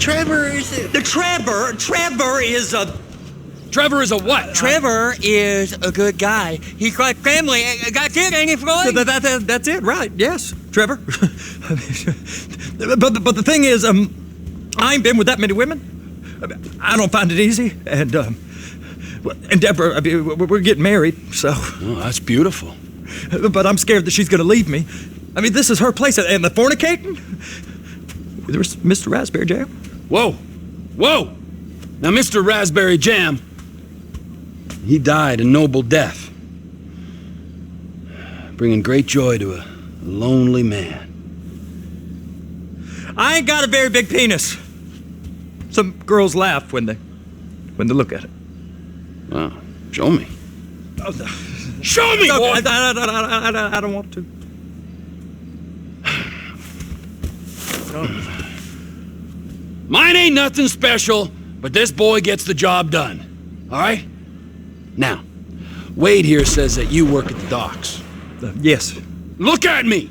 Trevor is Trevor is a... Trevor is a what? Trevor is a good guy. He's like family. That's it, ain't it, Floyd? That's it, right? Yes, Trevor. but the thing is, I ain't been with that many women. I don't find it easy, and Deborah, I mean, we're getting married, so. Oh, that's beautiful. But I'm scared that she's gonna leave me. I mean, this is her place, and the fornicating? There's Mr. Raspberry Jam. Whoa! Now, Mr. Raspberry Jam, he died a noble death, bringing great joy to a lonely man. I ain't got a very big penis. Some girls laugh when they look at it. Wow, show me. Oh, Show me, boy! I don't want to. Mine ain't nothing special, but this boy gets the job done. All right? Now, Wade here says that you work at the docks. Yes. Look at me!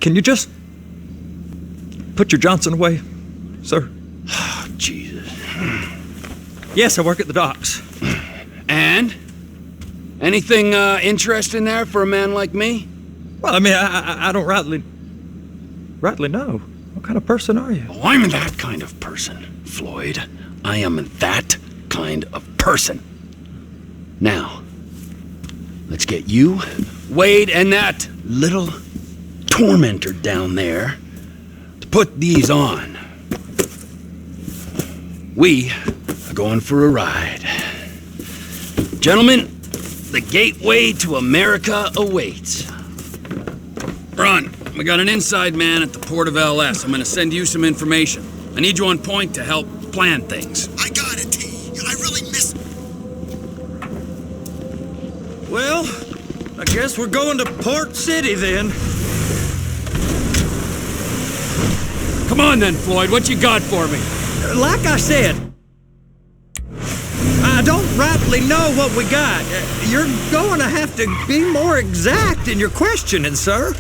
Can you just put your Johnson away, sir? Oh, Jesus. Yes, I work at the docks. And? Anything interesting there for a man like me? Well, I mean, I don't rightly know. What kind of person are you? Oh, I'm that kind of person, Floyd. I am that kind of person. Now, let's get you, Wade, and that little tormentor down there to put these on. We are going for a ride. Gentlemen, the gateway to America awaits. Ron, we got an inside man at the port of LS. I'm gonna send you some information. I need you on point to help plan things. I got it, T. I really miss... Well, I guess we're going to Port City then. Come on then, Floyd. What you got for me? Like I said, I don't rightly know what we got. You're going to have to be more exact in your questioning, sir.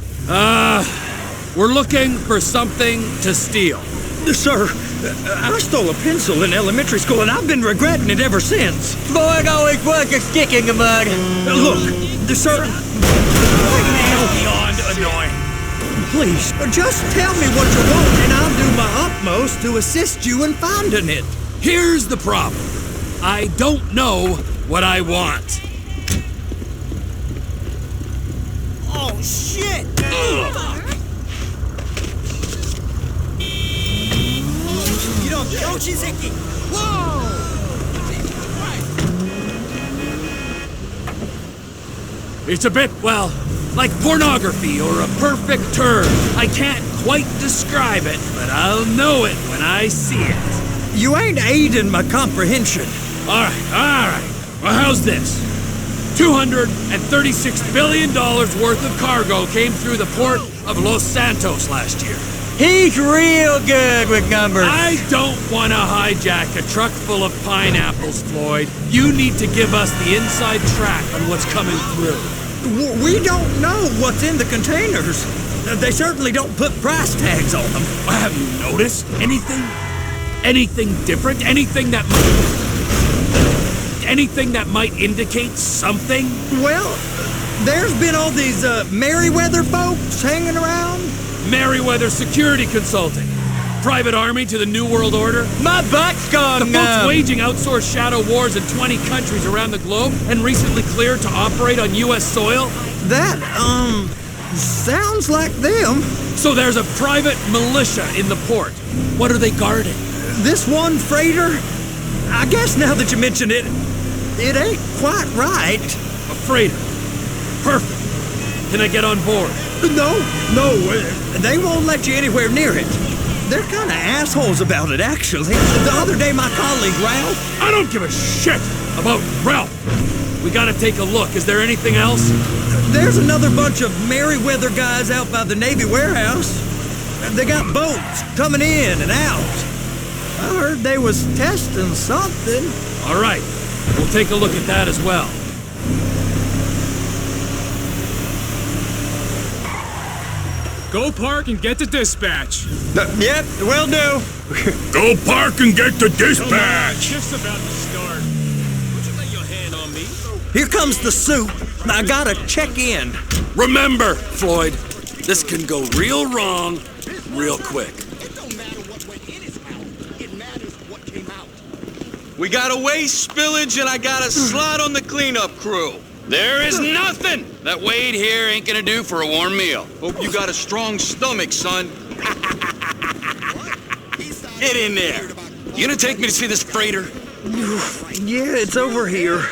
We're looking for something to steal. Sir, I stole a pencil in elementary school, and I've been regretting it ever since. Floyd always was a stick in the mud. Look, sir... Beyond annoying. Please, just tell me what you want, and I'll do my utmost to assist you in finding it. Here's the problem. I don't know what I want. Oh, shit! Whoa! It's a bit, well, like pornography or a perfect turn. I can't quite describe it, but I'll know it when I see it. You ain't aiding my comprehension. All right. Well, how's this? $236 billion worth of cargo came through the port of Los Santos last year. He's real good with numbers. I don't want to hijack a truck full of pineapples, Floyd. You need to give us the inside track on what's coming through. We don't know what's in the containers. They certainly don't put price tags on them. Have you noticed anything? Anything different? Anything that might indicate something? Well, there's been all these Merryweather folks hanging around. Merryweather Security Consulting. Private army to the New World Order. My butt's gone The folks waging outsourced shadow wars in 20 countries around the globe and recently cleared to operate on U.S. soil. That, sounds like them. So there's a private militia in the port. What are they guarding? This one freighter, I guess now that you mention it, it ain't quite right. A freighter. Perfect. Can I get on board? No, they won't let you anywhere near it. They're kind of assholes about it, actually. The other day, my colleague, Ralph... I don't give a shit about Ralph. We gotta take a look. Is there anything else? There's another bunch of Merryweather guys out by the Navy warehouse. They got boats coming in and out. I heard they was testing something. All right. We'll take a look at that as well. Go park and get the dispatch. Yep, will do. Go park and get the dispatch! Shift's about to start. Would you lay your hand on me? Here comes the soup. I gotta check in. Remember, Floyd, this can go real wrong real quick. It don't matter what went in his mouth. It matters what came out. We got a waste spillage and I got a slot on the cleanup crew. There is nothing that Wade here ain't gonna do for a warm meal. Hope you got a strong stomach, son. Get in there. You gonna take me to see this freighter? Yeah, it's over here.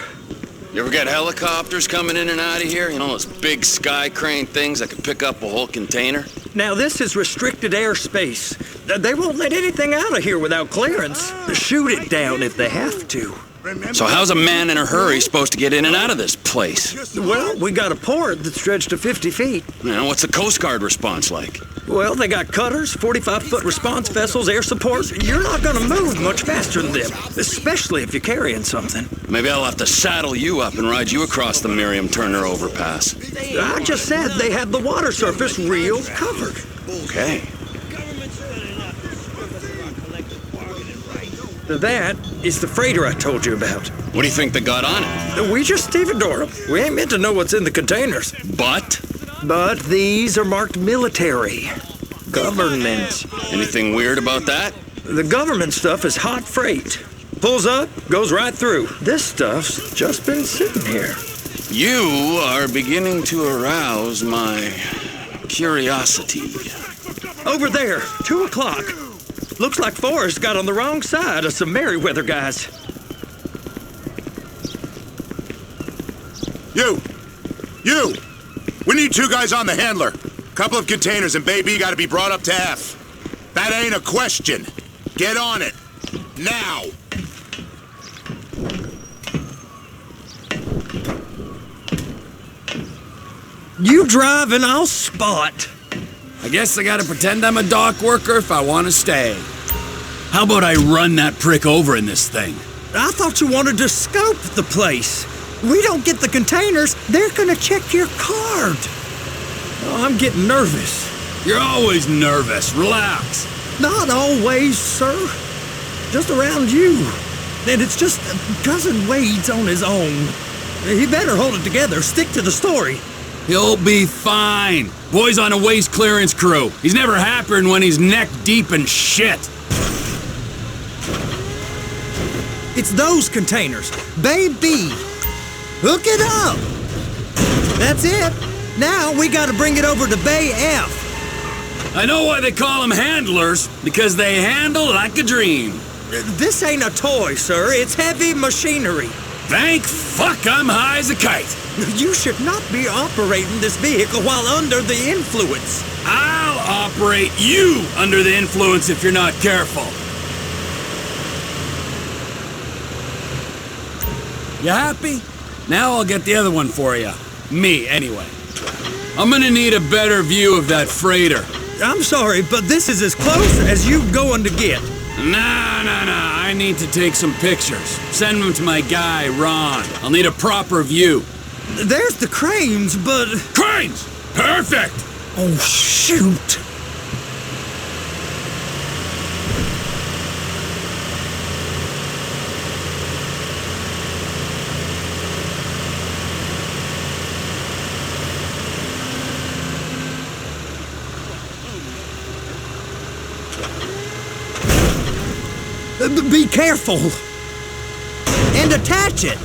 You ever get helicopters coming in and out of here? You know, those big sky crane things that could pick up a whole container? Now, this is restricted airspace. They won't let anything out of here without clearance. Shoot it down if they have to. So how's a man in a hurry supposed to get in and out of this place? Well, we got a port that's stretched to 50 feet. You know, what's the Coast Guard response like? Well, they got cutters, 45-foot response vessels, air support. You're not gonna move much faster than them, especially if you're carrying something. Maybe I'll have to saddle you up and ride you across the Miriam Turner overpass. I just said they had the water surface real covered. Okay. That is the freighter I told you about. What do you think they got on it? We just stevedore them. We ain't meant to know what's in the containers. But? But these are marked military. Government. Anything weird about that? The government stuff is hot freight. Pulls up, goes right through. This stuff's just been sitting here. You are beginning to arouse my curiosity. Over there, 2 o'clock. Looks like Forrest got on the wrong side of some Merryweather guys. You! We need 2 guys on the handler. Couple of containers and Baby gotta be brought up to F. That ain't a question. Get on it. Now! You drive and I'll spot. I guess I gotta pretend I'm a dock worker if I want to stay. How about I run that prick over in this thing? I thought you wanted to scope the place. We don't get the containers, they're gonna check your card. Oh, I'm getting nervous. You're always nervous. Relax. Not always, sir. Just around you. And it's just Cousin Wade's on his own. He better hold it together, stick to the story. He'll be fine. Boy's on a waste clearance crew. He's never happier than when he's neck deep in shit. It's those containers. Baby, hook it up. That's it. Now we gotta bring it over to Bay F. I know why they call them handlers, because they handle like a dream. This ain't a toy, sir. It's heavy machinery. Thank fuck I'm high as a kite. You should not be operating this vehicle while under the influence. I'll operate you under the influence if you're not careful. You happy? Now I'll get the other one for you. Me, anyway. I'm gonna need a better view of that freighter. I'm sorry, but this is as close as you going to get. Nah. I need to take some pictures. Send them to my guy, Ron. I'll need a proper view. There's the cranes, but... Cranes! Perfect! Oh, shoot! Be careful! And attach it!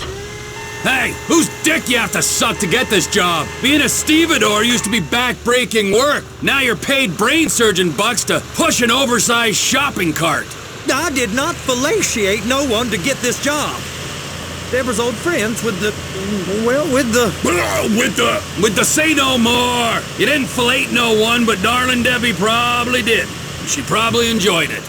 Hey, whose dick you have to suck to get this job? Being a stevedore used to be back-breaking work. Now you're paid brain surgeon bucks to push an oversized shopping cart. I did not fellatiate no one to get this job. Deborah's old friends with the... well, with the... With the say no more! You didn't fillet no one, but darling Debbie probably did. She probably enjoyed it.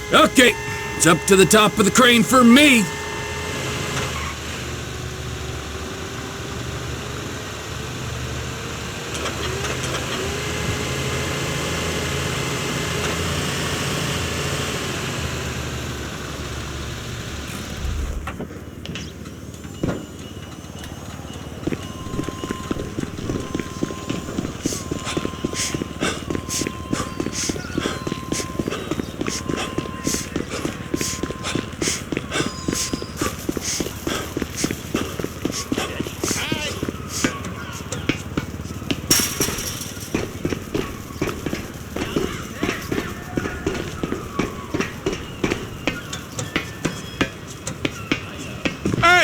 Okay, it's up to the top of the crane for me.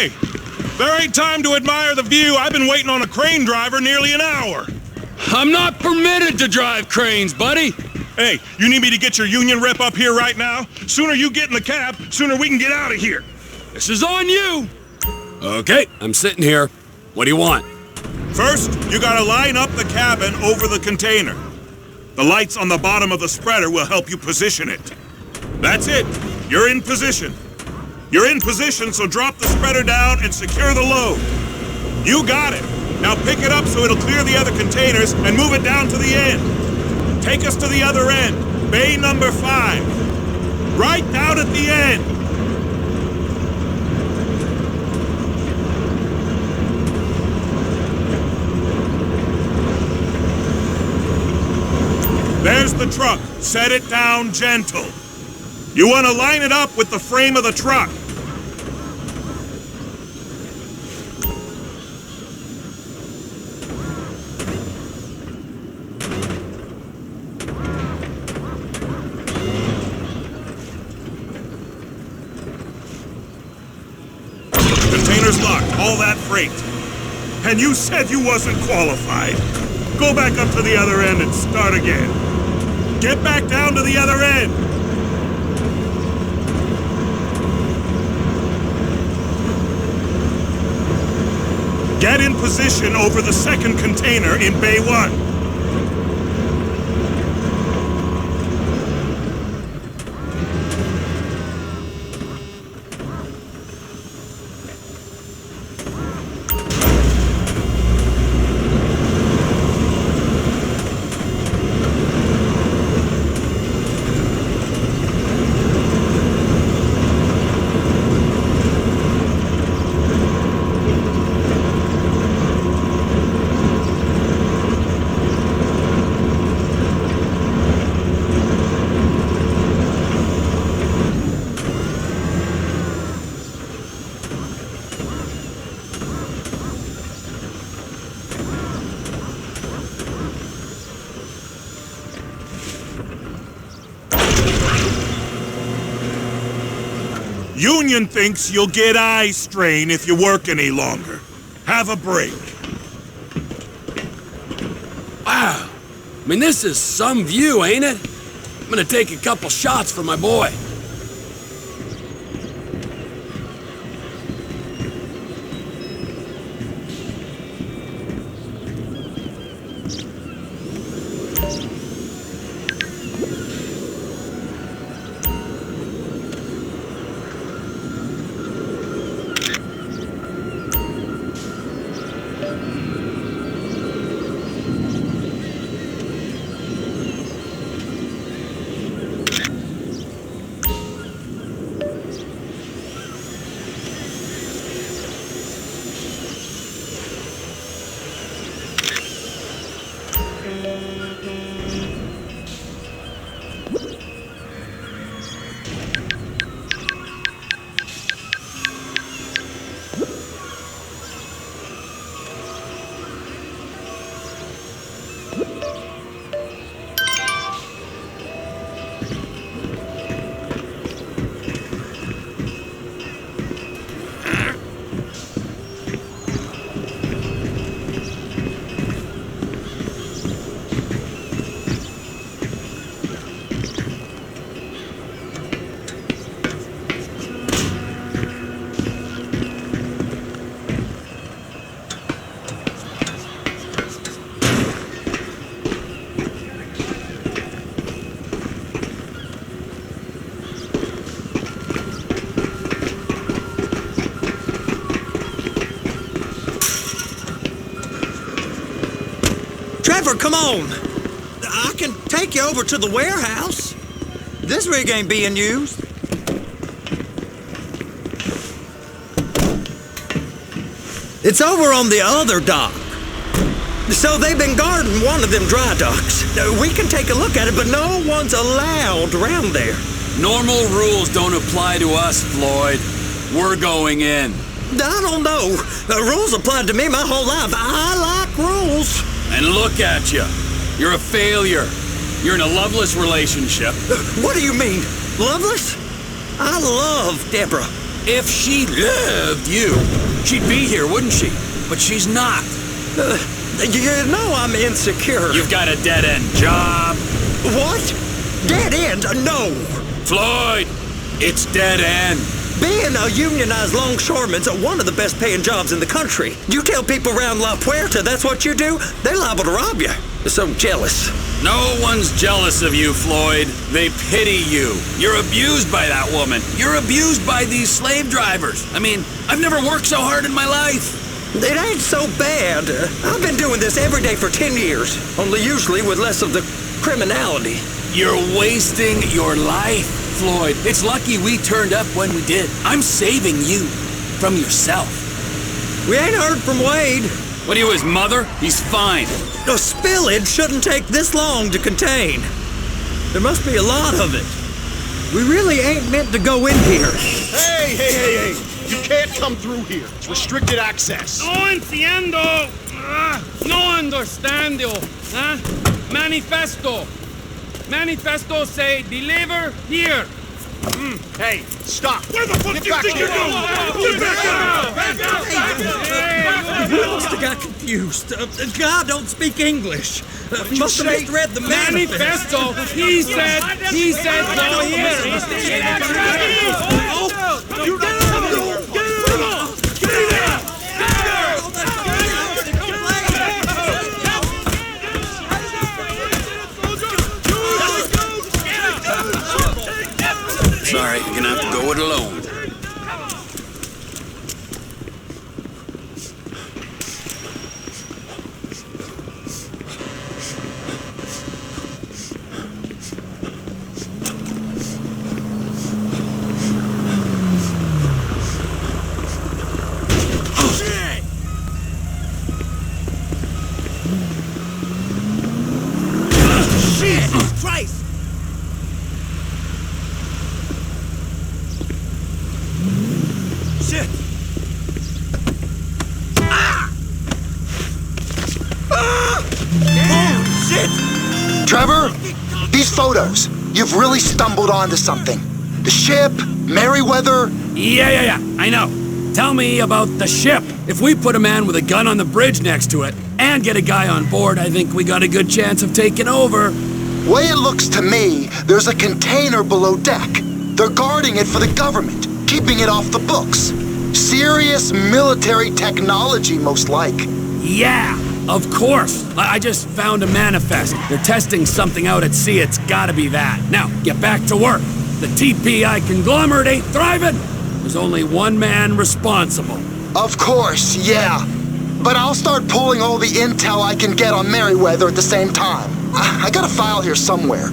Hey! There ain't time to admire the view. I've been waiting on a crane driver nearly an hour. I'm not permitted to drive cranes, buddy. Hey, you need me to get your union rep up here right now? Sooner you get in the cab, sooner we can get out of here. This is on you. Okay, I'm sitting here. What do you want? First, you gotta line up the cabin over the container. The lights on the bottom of the spreader will help you position it. That's it. You're in position. You're in position, so drop the spreader down and secure the load. You got it. Now pick it up so it'll clear the other containers and move it down to the end. Take us to the other end, bay number 5. Right down at the end. There's the truck. Set it down gentle. You want to line it up with the frame of the truck. Container's locked. All that freight. And you said you wasn't qualified. Go back up to the other end and start again. Get back down to the other end. Get in position over the second container in Bay 1. Union thinks you'll get eye strain if you work any longer. Have a break. Wow. I mean, this is some view, ain't it? I'm gonna take a couple shots for my boy. Trevor, come on. I can take you over to the warehouse. This rig ain't being used. It's over on the other dock. So they've been guarding one of them dry docks. We can take a look at it, but no one's allowed around there. Normal rules don't apply to us, Floyd. We're going in. I don't know. Rules applied to me my whole life. I like rules. And look at you. You're a failure. You're in a loveless relationship. What do you mean? Loveless? I love Deborah. If she loved you, she'd be here, wouldn't she? But she's not. You know I'm insecure. You've got a dead-end job. What? Dead end? No. Floyd, it's dead end. Being a unionized longshoreman's one of the best paying jobs in the country. You tell people around La Puerta that's what you do, they're liable to rob you. They're so jealous. No one's jealous of you, Floyd. They pity you. You're abused by that woman. You're abused by these slave drivers. I mean, I've never worked so hard in my life. It ain't so bad. I've been doing this every day for 10 years, only usually with less of the criminality. You're wasting your life, Floyd. It's lucky we turned up when we did. I'm saving you from yourself. We ain't heard from Wade. What are you, his mother? He's fine. The spillage shouldn't take this long to contain. There must be a lot of it. We really ain't meant to go in here. Hey! You can't come through here. It's restricted access. No entiendo. No understando. Manifesto. Manifesto say deliver here. Hey, stop. Where the fuck Get do you back think here. you're going? Get back out! You must have got confused. God don't speak English. Must have misread the manifesto. Manifesto. He said go here. You Sorry, you're gonna have to go it alone. Jesus Christ! Shit! Oh, shit! Trevor, these photos, you've really stumbled onto something. The ship, Merryweather. Yeah, I know. Tell me about the ship. If we put a man with a gun on the bridge next to it and get a guy on board, I think we got a good chance of taking over. Way it looks to me, there's a container below deck. They're guarding it for the government, keeping it off the books. Serious military technology, most like. Yeah, of course. I just found a manifest. They're testing something out at sea. It's gotta be that. Now, get back to work. The TPI conglomerate ain't thriving. There's only one man responsible. Of course, yeah. But I'll start pulling all the intel I can get on Merryweather at the same time. I got a file here somewhere.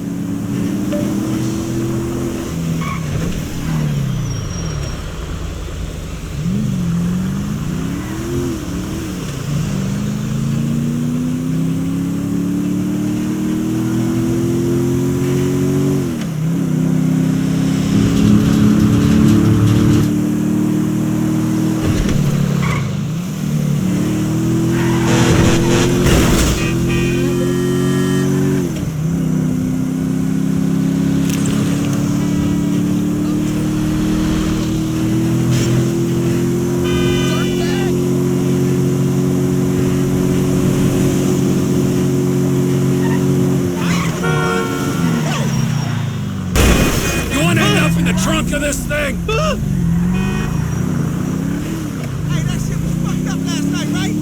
Trunk of this thing! Hey, that shit was fucked up last night, right?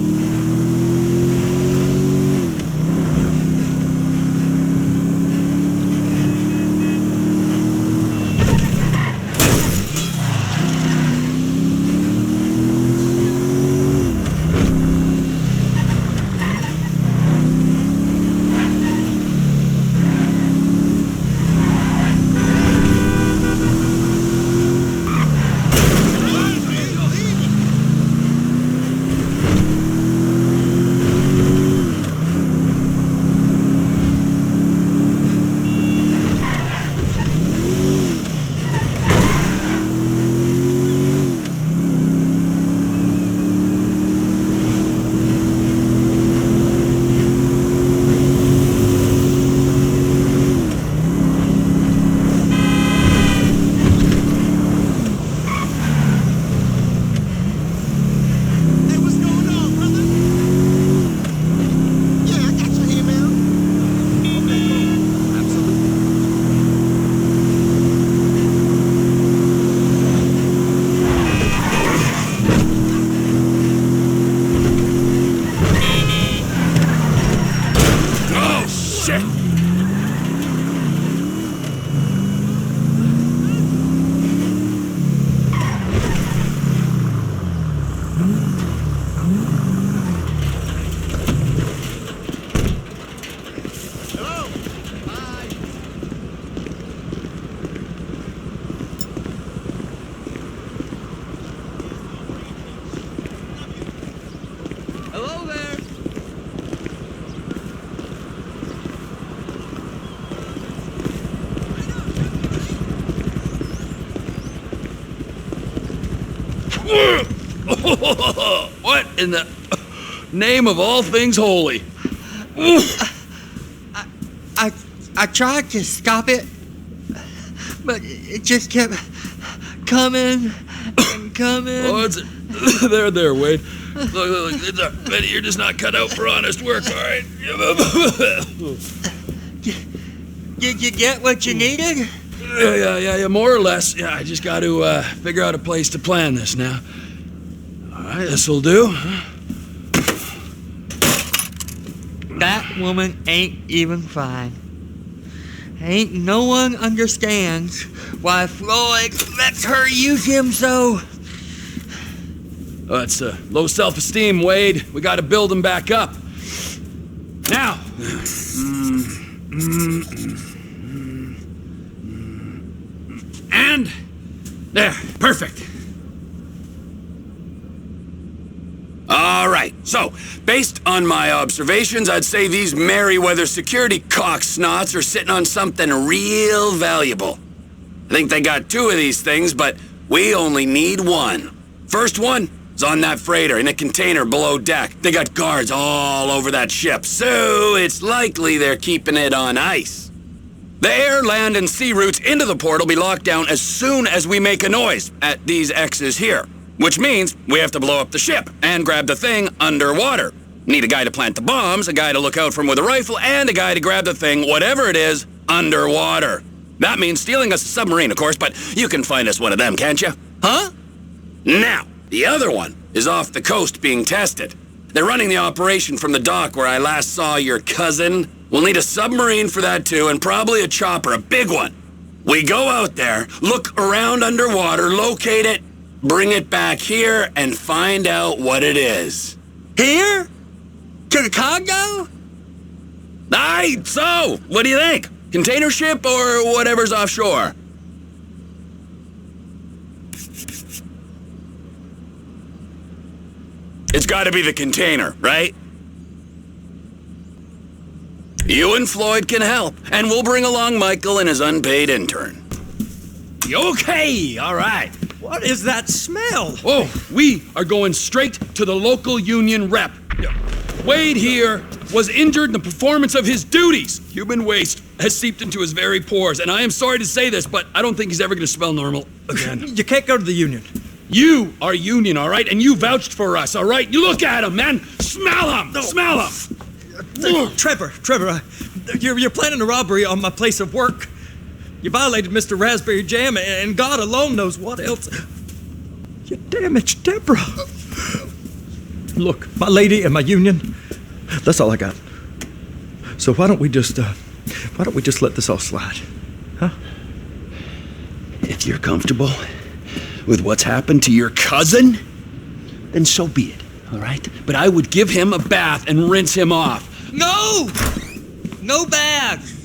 What in the name of all things holy? I tried to stop it, but it just kept coming and coming. Oh, it's there, Wade. Look, Benny, you're just not cut out for honest work, all right? Did you get what you needed? Yeah, more or less. Yeah, I just got to figure out a place to plan this now. All right, this'll do. That woman ain't even fine. Ain't no one understands why Floyd lets her use him so. Oh, it's low self-esteem, Wade. We got to build him back up. Now. And there, perfect. All right, so based on my observations, I'd say these Merryweather security cocksnots are sitting on something real valuable. I think they got 2 of these things, but we only need 1. First one is on that freighter in a container below deck. They got guards all over that ship, so it's likely they're keeping it on ice. The air, land, and sea routes into the port will be locked down as soon as we make a noise at these X's here. Which means we have to blow up the ship and grab the thing underwater. Need a guy to plant the bombs, a guy to look out for him with a rifle, and a guy to grab the thing, whatever it is, underwater. That means stealing us a submarine, of course, but you can find us one of them, can't you? Huh? Now, the other one is off the coast being tested. They're running the operation from the dock where I last saw your cousin. We'll need a submarine for that too, and probably a chopper, a big one. We go out there, look around underwater, locate it, bring it back here, and find out what it is. Here? To the Congo? Aye, so, what do you think? Container ship or whatever's offshore? It's gotta be the container, right? You and Floyd can help, and we'll bring along Michael and his unpaid intern. Okay, all right. What is that smell? Oh, we are going straight to the local union rep. Wade here was injured in the performance of his duties. Human waste has seeped into his very pores, and I am sorry to say this, but I don't think he's ever going to smell normal again. You can't go to the union. You are union, all right? And you vouched for us, all right? You look at him, man. Smell him. No. Smell him. Trevor, you're planning a robbery on my place of work. You violated Mr. Raspberry Jam, and God alone knows what else. You damaged Deborah. Look, my lady and my union, that's all I got. So why don't we just let this all slide, huh? If you're comfortable with what's happened to your cousin, then so be it, all right? But I would give him a bath and rinse him off. No! No baths!